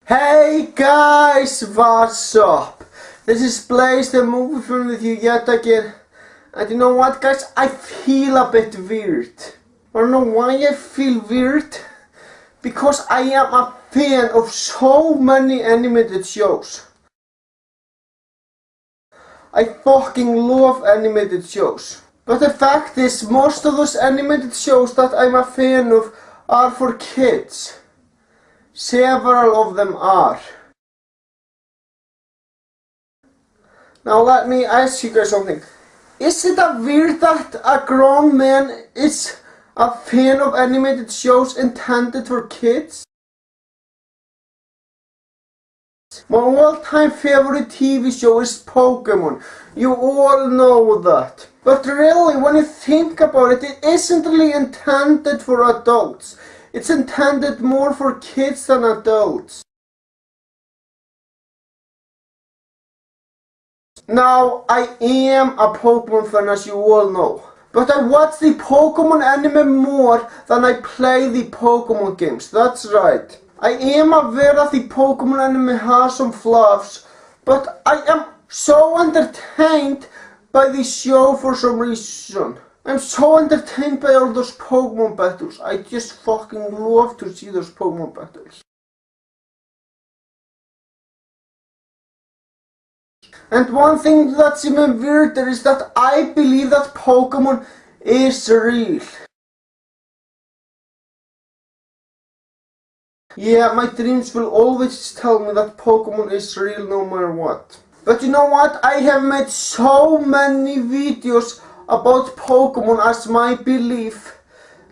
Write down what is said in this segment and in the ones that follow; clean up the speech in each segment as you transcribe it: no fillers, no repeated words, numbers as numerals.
Hey guys, what's up? This is Blaze, the movie film with you yet again. And you know what guys, I feel a bit weird. I don't know why I feel weird. Because I am a fan of so many animated shows. I fucking love animated shows. But the fact is, most of those animated shows that I'm a fan of are for kids. Several of them are. Now let me ask you guys something. Is it weird that a grown man is a fan of animated shows intended for kids? My all-time favorite TV show is Pokemon. You all know that. But really, when you think about it, it isn't really intended for adults. It's intended more for kids than adults. Now, I am a Pokemon fan, as you all know. But I watch the Pokemon anime more than I play the Pokemon games. That's right. I am aware that the Pokemon anime has some flaws, but I am so entertained by the show for some reason. I'm so entertained by all those Pokemon battles. I just fucking love to see those Pokemon battles. And one thing that's even weirder is that I believe that Pokemon is real. Yeah, my dreams will always tell me that Pokemon is real no matter what. But you know what? I have made so many videos about Pokemon as my belief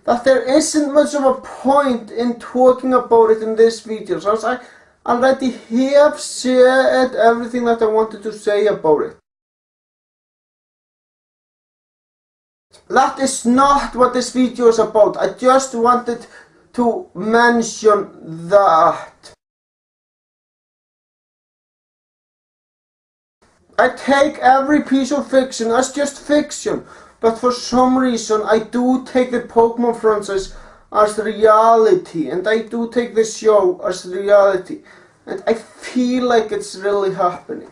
that there isn't much of a point in talking about it in this video, since I already have said everything that I wanted to say about it. That is not what this video is about. I just wanted to mention that. I take every piece of fiction as just fiction, but for some reason I do take the Pokemon franchise as reality, and I do take the show as reality, and I feel like it's really happening.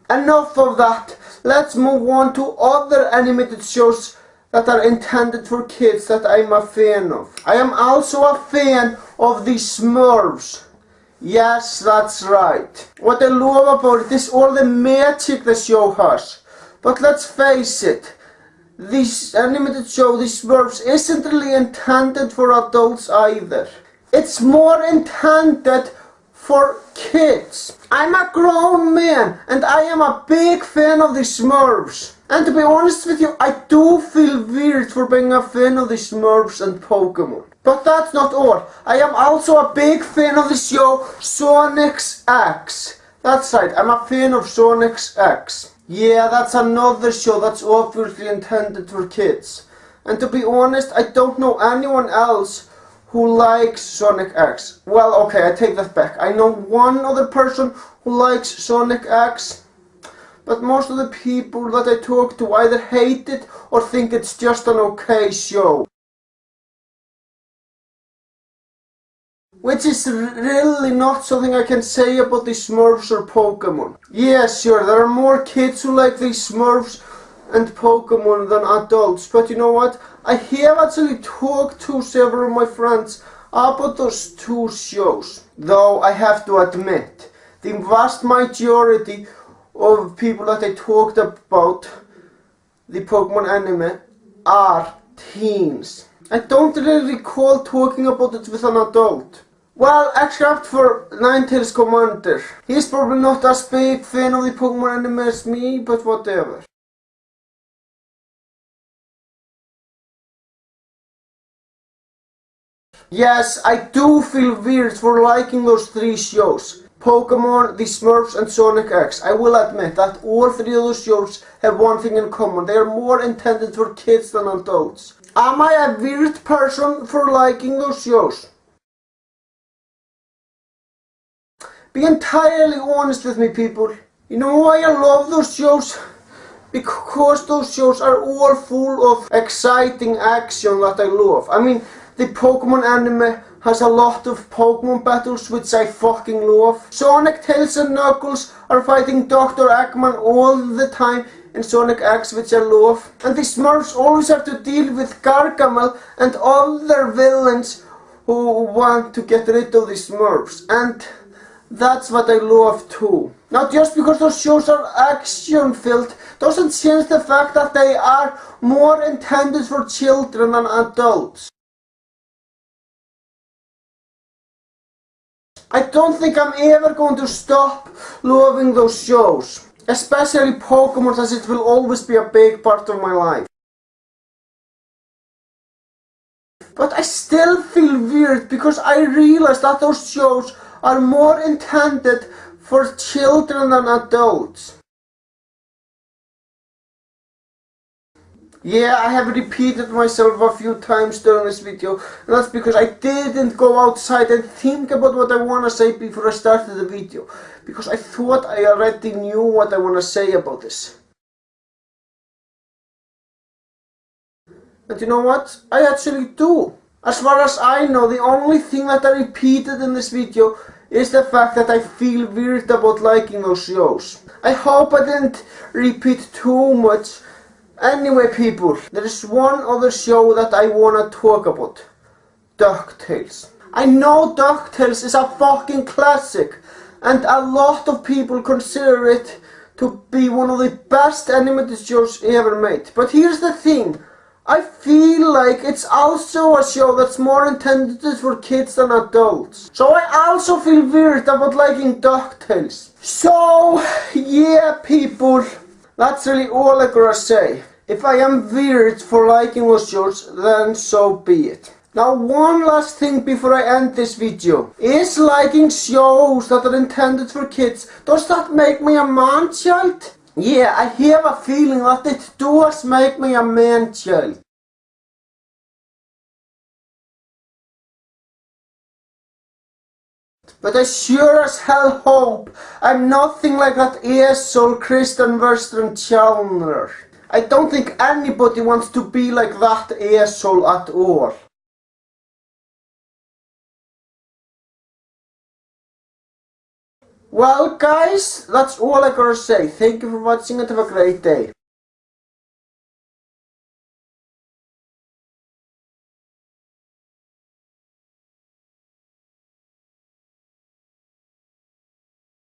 Enough of that, let's move on to other animated shows that are intended for kids that I'm a fan of. I am also a fan of the Smurfs. Yes, that's right. What I love about it is all the magic the show has. But let's face it, this animated show, the Smurfs, isn't really intended for adults either. It's more intended for kids. I'm a grown man and I am a big fan of the Smurfs. And to be honest with you, I do feel weird for being a fan of the Smurfs and Pokemon. But that's not all. I am also a big fan of the show Sonic X. That's right, I'm a fan of Sonic X. Yeah, that's another show that's obviously intended for kids. And to be honest, I don't know anyone else who likes Sonic X. Well, okay, I take that back. I know one other person who likes Sonic X, but most of the people that I talk to either hate it or think it's just an okay show. Which is really not something I can say about the Smurfs or Pokemon. Yeah, sure, there are more kids who like the Smurfs and Pokemon than adults, but you know what? I have actually talked to several of my friends about those two shows. Though I have to admit, the vast majority of people that I talked about the Pokemon anime are teens. I don't really recall talking about it with an adult. Well, except for Ninetales Commander. He's probably not as big fan of the Pokemon anime as me, but whatever. Yes, I do feel weird for liking those three shows. Pokemon, the Smurfs and Sonic X. I will admit that all three of those shows have one thing in common. They are more intended for kids than adults. Am I a weird person for liking those shows? Be entirely honest with me, people. You know why I love those shows? because those shows are all full of exciting action that I love. I mean, the Pokemon anime has a lot of Pokemon battles which I fucking love. Sonic, Tails and Knuckles are fighting Dr. Eggman all the time in Sonic X, which I love. And the Smurfs always have to deal with Gargamel and other villains who want to get rid of the Smurfs. And that's what I love too. Now, just because those shows are action-filled doesn't change the fact that they are more intended for children than adults. I don't think I'm ever going to stop loving those shows. Especially Pokemon, as it will always be a big part of my life. But I still feel weird because I realize that those shows are more intended for children than adults. Yeah, I have repeated myself a few times during this video, and that's because I didn't go outside and think about what I want to say before I started the video, because I thought I already knew what I want to say about this. And you know what? I actually do. As far as I know, the only thing that I repeated in this video is the fact that I feel weird about liking those shows. I hope I didn't repeat too much. Anyway, people, there is one other show that I wanna talk about. DuckTales. I know DuckTales is a fucking classic, and a lot of people consider it to be one of the best animated shows ever made. But here's the thing. I feel like it's also a show that's more intended for kids than adults. So I also feel weird about liking DuckTales. So, yeah, people. That's really all I gotta say. If I am weird for liking those shows, then so be it. Now, one last thing before I end this video. Is liking shows that are intended for kids, does that make me a man-child? Yeah, I have a feeling that it does make me a man-child. But I sure as hell hope I'm nothing like that asshole Kristen Western Challenger. I don't think anybody wants to be like that asshole at all. Well guys, that's all I gotta say. Thank you for watching and have a great day.